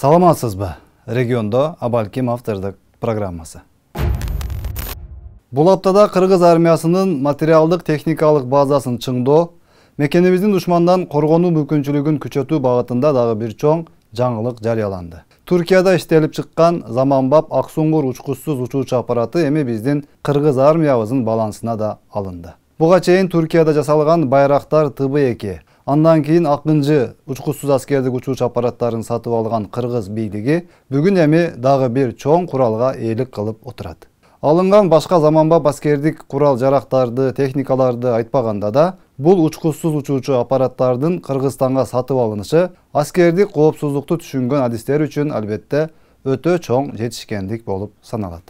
Саламатсызбы? Региондо Абалким автордук программасы. Бул аптада Кыргыз армиясынын материалдык техникалык базасын чыңдоо, мекенибиздин душмандан коргонуу мүмкүнчүлүгүн күчөтүү багытында дагы бир чоң жаңылык жарыяланды. Түркияда иштелип чыккан заманбап Аксуңгур учкучсуз учуучу аппараты эми биздин Кыргыз армиябыздын балансына да алынды. Буга чейин Түркияда жасалган Байрактар ТБ2, андан кийин Акынчы учкучсуз аскердик учуучу аппараттарын сатып алган Кыргыз бийлиги бүгүн эми дагы бир чоң куралга ээлик кылып отурат. Алынган башка заманбап аскердик курал жарактарды, техникаларды айтпаганда да, бул учкучсуз учуучу аппараттардын Кыргызстанга сатып алынышы аскердик коопсуздукту түшүнгөн адистер үчүн албетте өтө чоң жетишкендик болуп саналат.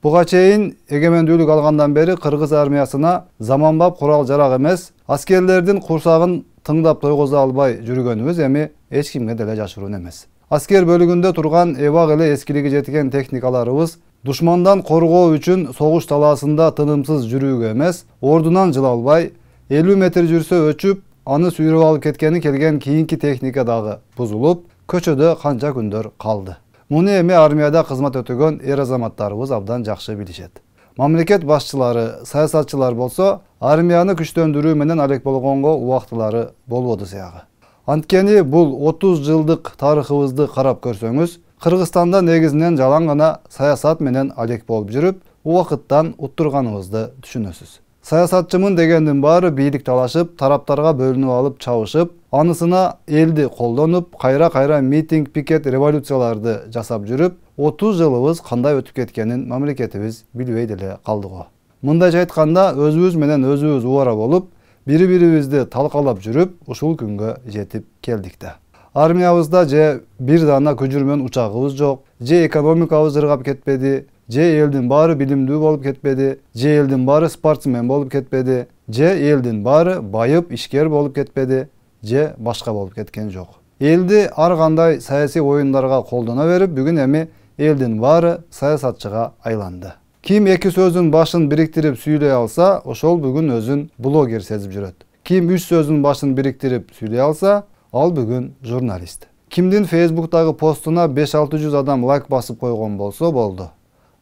Буга чейин эгемендүүлүк алгандан бери Кыргыз армиясына заманбап курал жарак эмес, аскерлердин курсагын тыңдап тойгозо албай жүргөнүбүз эми эч кимге деле жашыруун эмес. Аскер бөлүгүндө турган эбак эле эскилиги жеткен техникаларыбыз душмандан коргоо үчүн согуш талаасында тынымсыз жүрүүгө эмес, ордунан жыла албай, 50 метр жүрсө өчүп, аны сүйрөп алып кеткени келген кийинки техника дагы бузулуп, көчөдө канча күндөр калды. Муну эми армияда кызмат өтөгөн эр азаматтарыбыз абдан жакшы билишет. Мамлекет башчылары, саясатчылар болсо, армияны күчтөндүрүү менен алек болгонго убактылары болбоду сыягы. Анткени бул 30 жылдык тарыхыбызды карап көрсөңүз, Кыргызстанда негизинен жалаң гана саясат менен алек болуп жүрүп, убакыттан уттурганыбызды түшүнөсүз. Саясатчымын дегендин баары бийлик талашып, тараптарга бөлүнүп алып чабышып, анысына элди колдонуп, кайра митинг, пикет, революцияларды жасап жүрүп, 30 жылыбыз кандай өтүп кеткенин мамлекетибиз билбей деле калды го. Мындайча айтканда, өзүбүз менен өзүбүз убара болуп, бири-бирибизди талкалап жүрүп, ушул күнгө жетип келдик да. Армиябызда же бир дана көчүрмөн учагыбыз жок, же экономикабыз жыргап кетпеди, же элдин баары билимдүү болуп кетпеди, же элдин баары спортсмен болуп кетпеди, же элдин баары байып ишкер болуп кетпеди, же башка болуп кеткен жок. Элди ар кандай саясий оюндарга колдоно берип, бүгүн эми элдин баары саясатчыга айланды. Ким эки сөздүн башын бириктирип сүйлөй алса, ошол бүгүн өзүн блогер сезип жүрөт. Ким 3 сөздүн башын бириктирип сүйлөй алса, ал бүгүн журналист. Кимдин Facebook'тагы постуна 500-600 адам лайк басып койгон болсо болду.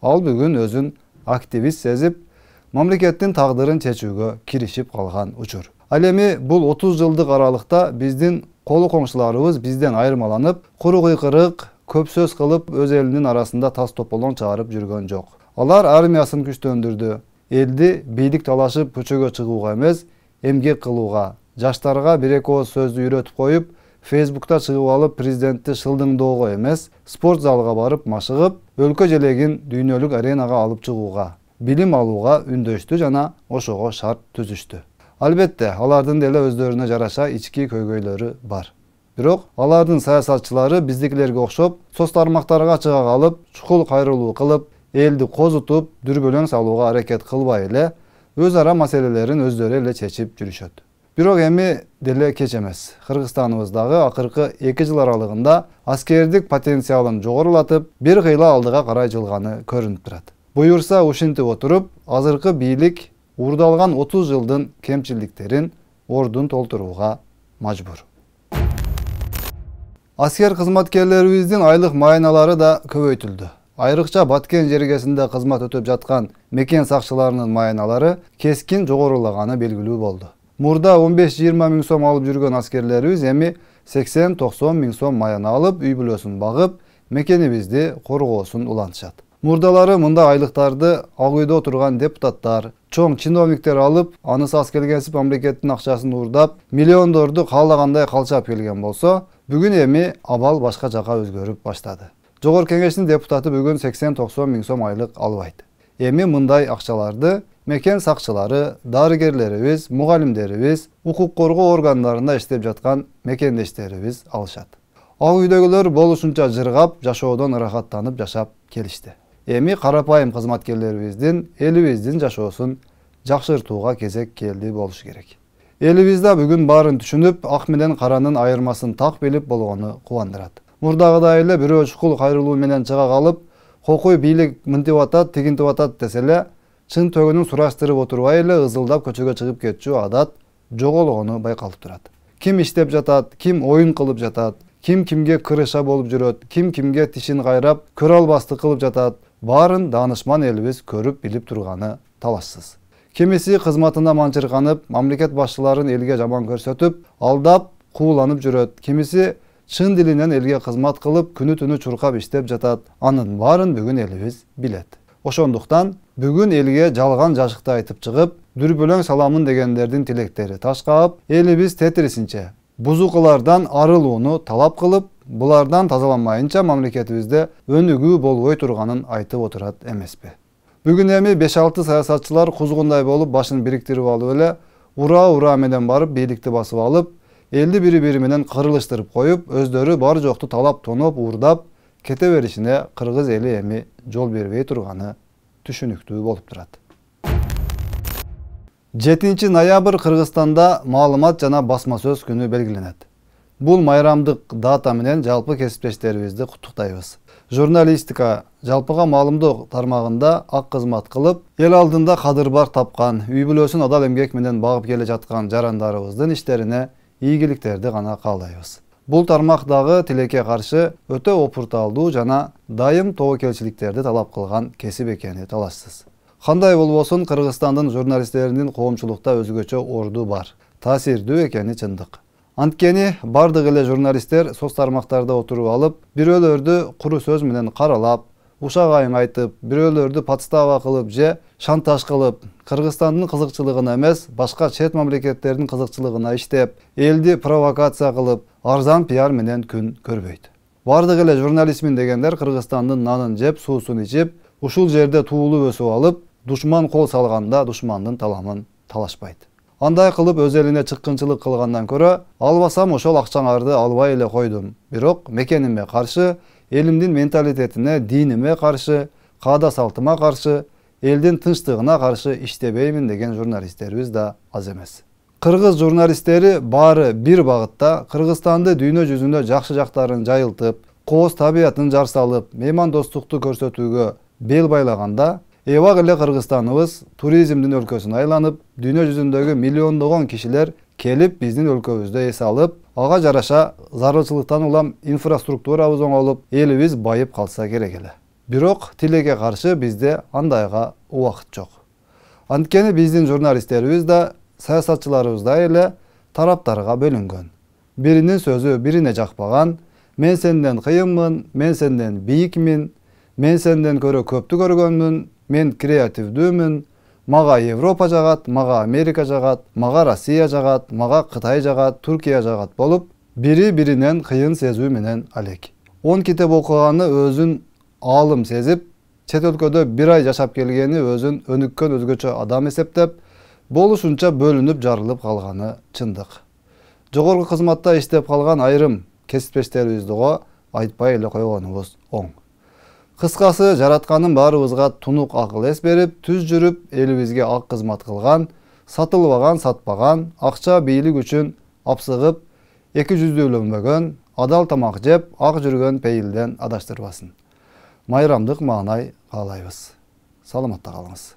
Ал бүгүн өзүн активист сезип, мамлекеттин тагдырын чечүүгө киришип калган учур. Ал эми бул 30 жылдык аралыкта биздин колу коңшуларыбыз бизден айырмаланып, куру кыйкырык, көп сөз кылып, өз элинин арасында тас тополон чыгарып жүргөн жок. Алар армиясын күчтөндүрдү. Элди бийлик талашып көчөгө чыгууга эмес, эмгек кылууга, жаштарга бир-эки ооз сөздү үйрөтүп коюп, Facebook'та чыгып алып президентти шылдыңдоого эмес, спорт залга барып машыгып, өлкө желегин дүйнөлүк аренага алып чыгууга, билим алууга үндөштү жана ошого шарт түзүштү. Албетте, алардын деле өздөрүнө жараша ички көйгөйлөрү бар. Бирок алардын саясатчылары биздикилерге окшоп, соц тармактарга чыга калып, чукул кайрылуу кылып, элди козутуп, дүрбөлөң салууга аракет кылбай эле, өз ара маселелерин өздөрү эле чечип жүрүшөт. Бирок эми деле кеч эмес. Кыргызстаныбыздагы акыркы 2 жыл аралыгында аскердик потенциалын жогорулатып, бир кыйла алдыга карай жылганы көрүнүп турат. Буюрса ушинтип отуруп, азыркы бийлик урдалган 30 жылдын кемчиликтерин ордун толтурууга мажбур. Аскер кызматкерлерибиздин айлык майыналары да көбөйтүлдү. Айрыкча Баткен жергесинде кызмат өтөп жаткан мекен сакчыларынын майыналары кескин жогорулаганы белгилүү болду. Мурда 15-20 миң сом алып жүргөн аскерлерибиз эми 80-90 миң сом майына алып, үй бүлөсүн багып, мекенибизди коргоосун улантышат. Мурдалары мындай айлыктарды Ак үйдө отурган депутаттар, чоң чиновниктер алып, анысы аскергенсип мамлекеттин акчасын уурдап, миллиондорду каалагандай калчап келген болсо, бүгүн эми абал башка жака өзгөрүп баштады. Жогорку кеңештин депутаты бүгүн 80-90 миң сом айлык албайт. Эми мындай акчаларды мекен сакчылары, дарыгерлерибиз, мугалимдерибиз, укук коргоо органдарында иштеп жаткан мекендештерибиз алышат. Ак үйдөгүлөр болушунча жыргап, жашоодон ырахаттанып жашап келишти. Эми карапайым кызматкерлерибиздин, элибиздин жашоосун жакшыртууга кезек келди болуш керек. Элибизде бүгүн баарын түшүнүп, ак менен каранын айырмасын так билип болгону кубандырат. Мурдагыдай эле бирөө чукул кайрылуу менен чыга калып, кокуй бийлик мынтип атат, тигинтип атат деселе, чын төгүнүн сураштырып отурбай эле ызылдап көчөгө чыгып кетчү адат жоголгону байкалып турат. Ким иштеп жатат, ким оюн кылып жатат, Kim kimge kırışa bolup жүрөt, kim kimge tişin kayrap, kör albastı kılıp jatat. Bарын danışman elibиz көрүp bilip turgаны талашсыз. Kimisi kızmatına mançırkanıp, mamleket başçıların elge jaman көрсөтүp, aldap, kuğulanıp жүрөt. Kimisi çın dilinden elge kızmat kılıp, günü tünü çurkap iştep jatat. Anın bарын бүгүn elibиz bilet. Oşonduktan бүгүn elge жалган жашыкты айтып чыгып, дүрбөлөң саламын дегендердин тилектери таш каап, элибиз тетрисинче бузукулардан арылууну талап кылып, булардан тазаланмайынча мамлекетибизде өнүгүү болбой турганын айтып отурат эмеспи. Бүгүн эми 5-6 саясатчылар кузгундай болуп башын бириктирип алып эле ура менен барып бийликти басып алып, элди бири менен кырылыштырып коюп, өздөрү бар жокту талап тоноп, уурдап кете беришине кыргыз эли эми жол бербей турганы түшүнүктүү болуп турат. 7 ноябрь Кыргызстанда маалымат жана басма сөз күнү белгиленет. Бул майрамдык дата менен жалпы кесиптештерибизди куттуктайбыз. Журналистика жалпыга маалымдоо тармагында ак кызмат кылып, эл алдында кадыр-бар тапкан, үй бүлөсүн адал эмгек менен багып келе жаткан жарандарыбыздын иштерине ийгиликтерди гана каалайбыз. Бул тармактагы тилекке каршы өтө опурталдуу жана дайым тобокелчиликтерди талап кылган кесип экени талашсыз. Кандай болбосун, Кыргызстандын журналисттеринин коомчулукта өзгөчө орду бар. Таасирдүү экени чындык. Анткени бардык эле журналисттер соц тармактарда отуруп алып, бирөөлөрдү куру сөз менен каралап, ушак айың айтып, бирөөлөрдү подстава кылып же шантаж кылып, Кыргызстандын кызыкчылыгына эмес, башка чет мамлекеттердин кызыкчылыгына иштеп, элди провокация кылып, арзан пиар менен күн көрбөйт. Бардык эле журналистмин дегендер Кыргызстандын нанын жеп, суусун ичип, ушул жерде туулуп өсүп алып, душман кол салганда душмандын таламын талашпайт. Андай кылып өз элине чыккынчылык кылгандан көрө, албасам ошол акчаңарды албай эле койдум. Бирок мекениме каршы, элимдин менталитетине, диниме каршы, каада салтыма каршы, элдин тынчтыгына каршы иштебеймин деген журналисттерибиз да аз эмес. Кыргыз журналисттери баары бир багытта Кыргызстанды дүйнө жүзүндө жакшы жактарын жайылтып, кооз табиятын жар салып, меймандостукту көрсөтүүгө бел байлаганда, эбак эле Кыргызстаныбыз туризмдин өлкөсүн айланып, дүйнө жүзүндөгү миллиондогон кишилер келип биздин өлкөбүздө эс алып, ага жараша зарылчылыктан улам инфраструктурабыз оңолуп, элибиз байып калса керек эле. Бирок тилекке каршы бизде андайга убакыт жок. Анткени биздин журналисттерибиз да, саясатчыларыбыз да эле тараптарга бөлүнгөн. Биринин сөзү бирине жакпаган, мен сенден кыйынмын, мен сенден бийикмин, мен сенден көрө көптү көргөнмүн, мен креативдүүмүн, мага Европа жагат, мага Америка жагат, мага Россия жагат, мага Кытай жагат, Түркия жагат болуп, бири-биринен кыйын сезүү менен алек. 10 китеп окуганы өзүн аалым сезип, чет өлкөдө 1 ай жашап келгени өзүн өнүккөн өзгөчө адам эсептеп, болушунча бөлүнүп жарылып калганы чындык. Жогорку кызматта иштеп калган айрым кесиптештерибизди айтпай эле койгонубуз оң. Кыскасы, жаратканын баарыбызга тунук акыл эс берип, түз жүрүп, элибизге ак кызмат кылган, сатылбаган, сатпаган, акча бийлик үчүн апсыгып, эки жүздүүлөнбөгөн, адал тамак жеп, ак жүргөн пейилден адаштырбасын. Майрамдык маанай каалайбыз. Саламатта калыңыз.